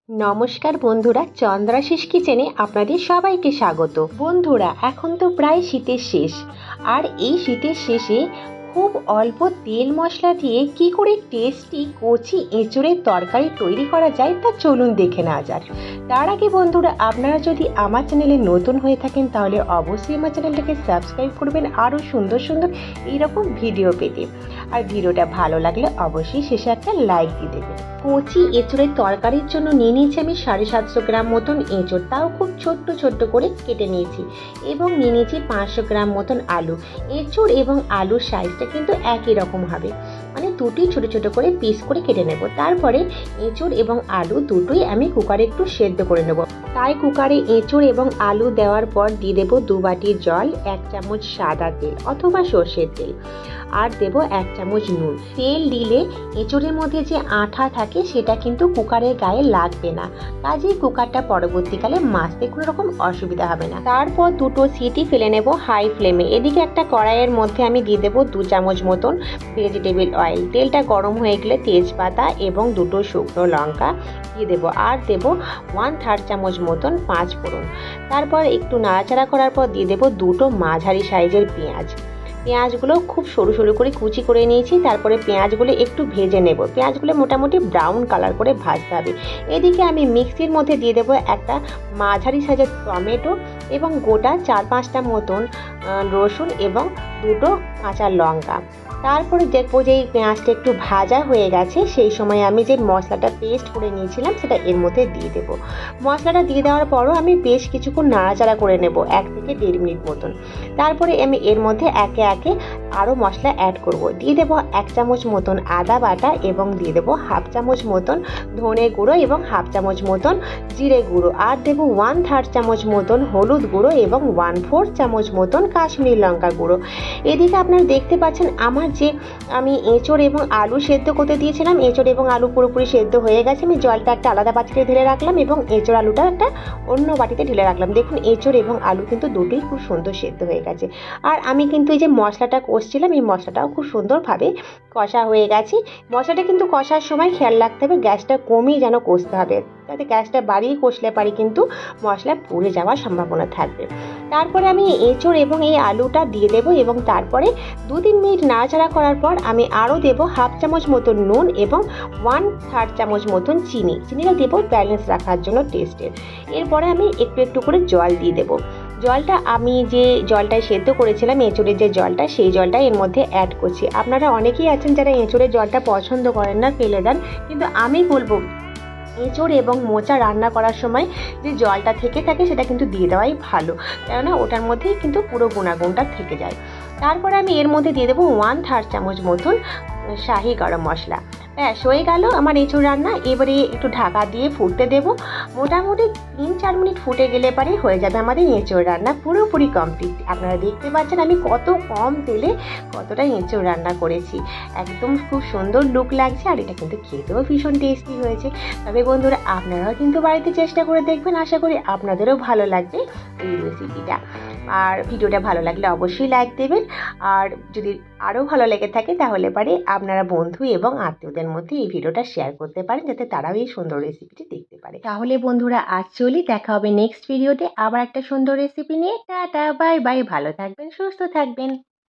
নমস্কার বন্ধুরা, চন্দ্রাশিস কিচেনে আপনাদের সবাইকে স্বাগত। বন্ধুরা, এখন তো প্রায় শীতের শেষ, আর এই শীতের শেষে খুব অল্প তেল মশলা দিয়ে কি করে টেস্টি কচি এঁচোড়ের তরকারি তৈরি করা যায় তা চলুন দেখে নেওয়া যাক। তার আগে বন্ধুরা, আপনারা যদি আমার চ্যানেলে নতুন হয়ে থাকেন তাহলে অবশ্যই আমার চ্যানেলটাকে সাবস্ক্রাইব করবেন আরও সুন্দর সুন্দর এইরকম ভিডিও পেতে। আর ভিডিওটা ভালো লাগলে অবশ্যই শেষে একটা লাইক দিয়ে দেবেন। কচি এঁচোড়ের তরকারির জন্য নিয়ে নিয়েছি আমি 750 গ্রাম মতন এঁচোড়, তাও খুব ছোট্ট ছোট্ট করে কেটে নিয়েছি, এবং নিয়ে নিয়েছি 500 গ্রাম মতন আলু। এঁচোড় এবং আলুর সাইজটা কিন্তু একই রকম হবে, মানে দুটি ছোট ছোট করে পিস করে কেটে নেব। তারপরে এঁচোড় এবং আলু দুটোই আমি কুকারে একটু সেদ্ধ করে নেব। তাই কুকারে এঁচোড় এবং আলু দেওয়ার পর দিয়ে দেবো 2 বাটি জল, 1 চামচ সাদা তেল অথবা সর্ষের তেল, আর দেব 1 চামচ নুন। তেল দিলে এঁচোড়ের মধ্যে যে আঠা থাকে সেটা কিন্তু কুকারের গায়ে লাগবে না, কাজেই কুকারটা পরবর্তীকালে মাজতে কোনো রকম অসুবিধা হবে না। তারপর দুটো সিটি ফেলে নেব হাই ফ্লেমে। এদিকে একটা কড়াইয়ের মধ্যে আমি দিয়ে দেবো 2 চামচ মতন ভেজিটেবল অয়েল। তেলটা গরম হয়ে গেলে তেজপাতা এবং দুটো শুকনো লঙ্কা দিয়ে দেবো, আর দেবো 1/3 চামচ মতন 5 ফোড়ন। তারপর একটু নাড়াচাড়া করার পর দিয়ে দেবো দুটো মাঝারি সাইজের পেঁয়াজ। পেঁয়াজগুলো খুব সরু সরু করে কুচি করে নিয়েছি। তারপরে পেঁয়াজগুলো একটু ভেজে নেব, পেঁয়াজগুলো মোটামুটি ব্রাউন কালার করে ভাজতে হবে। এদিকে আমি মিক্সির মধ্যে দিয়ে দেবো একটা মাঝারি সাইজের টমেটো এবং গোটা 4-5টা মতন রসুন এবং দুটো কাঁচা লঙ্কা। তারপরে দেখবো যে এই পেঁয়াজটা একটু ভাজা হয়ে গেছে, সেই সময় আমি যে মশলাটা পেস্ট করে নিয়েছিলাম সেটা এর মধ্যে দিয়ে দেবো। মশলাটা দিয়ে দেওয়ার পরও আমি বেশ কিছুক্ষণ নাড়াচাড়া করে নেব, 1 থেকে 1.5 মিনিট মতন। তারপরে আমি এর মধ্যে একে একে আরও মশলা অ্যাড করব। দিয়ে দেবো 1 চামচ মতন আদা বাটা, এবং দিয়ে দেবো 1/2 চামচ মতন ধনে গুঁড়ো এবং 1/2 চামচ মতন জিরে গুঁড়ো, আর দেবো 1/3 চামচ মতন হলুদ গুঁড়ো এবং 1/4 চামচ মতন কাশ্মীরি লঙ্কা গুঁড়ো। এদিকে আপনারা দেখতে পাচ্ছেন আমার যে আমি এঁচোড় এবং আলু সেদ্ধ করতে দিয়েছিলাম, এঁচোড় এবং আলু পুরোপুরি সেদ্ধ হয়ে গেছে। আমি জলটা একটা আলাদা পাত্রে ঢেলে রাখলাম এবং এঁচোড় আলুটা একটা অন্য বাটিতে ঢেলে রাখলাম। দেখুন, এঁচোড় এবং আলু কিন্তু দুটোই খুব সুন্দর সেদ্ধ হয়ে গেছে। আর আমি কিন্তু এই যে মশলাটা কষছিলাম, এই মশলাটাও খুব সুন্দরভাবে কষা হয়ে গেছে। মশলাটা কিন্তু কষার সময় খেয়াল রাখতে হবে গ্যাসটা কমিয়ে যেন কষতে হবে, যাতে গ্যাসটা বাড়িয়ে কষলে পারি কিন্তু মশলা পুড়ে যাওয়ার সম্ভাবনা থাকবে। তারপরে আমি এঁচোড় এবং এই আলুটা দিয়ে দেবো, এবং তারপরে 2-3 মিনিট নাড়াচাড়া করার পর আমি আরও দেবো 1/2 চামচ মতন নুন এবং 1/3 চামচ মতন চিনিটা দেবো ব্যালেন্স রাখার জন্য টেস্টের। এরপরে আমি একটু একটু করে জল দিয়ে দেবো। জলটা আমি যে জলটায় সেদ্ধ করেছিলাম এঁচোড়ের যে জলটা, সেই জলটা এর মধ্যে অ্যাড করছি। আপনারা অনেকেই আছেন যারা এঁচোড়ের জলটা পছন্দ করেন না, ফেলে দেন, কিন্তু আমি বলবো এঁচোড় এবং মোচা রান্না করার সময় যে জলটা থেকে থাকে সেটা কিন্তু দিয়ে দেওয়াই ভালো, কেননা ওটার মধ্যেই কিন্তু পুরো গুণাগুণটা থেকে যায়। তারপরে আমি এর মধ্যে দিয়ে দেবো 1/3 চামচ মতন শাহি গরম মশলা। ব্যাস, হয়ে গেল আমার এঁচোড় রান্না। এবারে একটু ঢাকা দিয়ে ফুটতে দেবো। মোটামুটি 3-4 মিনিট ফুটে গেলে পরে হয়ে যাবে আমাদের এঁচোড় রান্না পুরোপুরি কমপ্লিট। আপনারা দেখতে পাচ্ছেন আমি কত কম তেলে কতটা এঁচোড় রান্না করেছি, একদম খুব সুন্দর লুক লাগছে, আর এটা কিন্তু খেতেও ভীষণ টেস্টি হয়েছে। তবে বন্ধুরা, আপনারাও কিন্তু বাড়িতে চেষ্টা করে দেখবেন, আশা করি আপনাদেরও ভালো লাগবে এই রেসিপিটা। আর ভিডিওটা ভালো লাগলে অবশ্যই লাইক দেবেন, আর যদি আরও ভালো লেগে থাকে তাহলে পারে আপনারা বন্ধু এবং আত্মীয়দের মধ্যে এই ভিডিওটা শেয়ার করতে পারেন, যাতে তারাও এই সুন্দর রেসিপিটি দেখতে পারে। তাহলে বন্ধুরা, আজ চলি, দেখা হবে নেক্সট ভিডিওতে আবার একটা সুন্দর রেসিপি নিয়ে। টাটা, বাই বাই, ভালো থাকবেন, সুস্থ থাকবেন।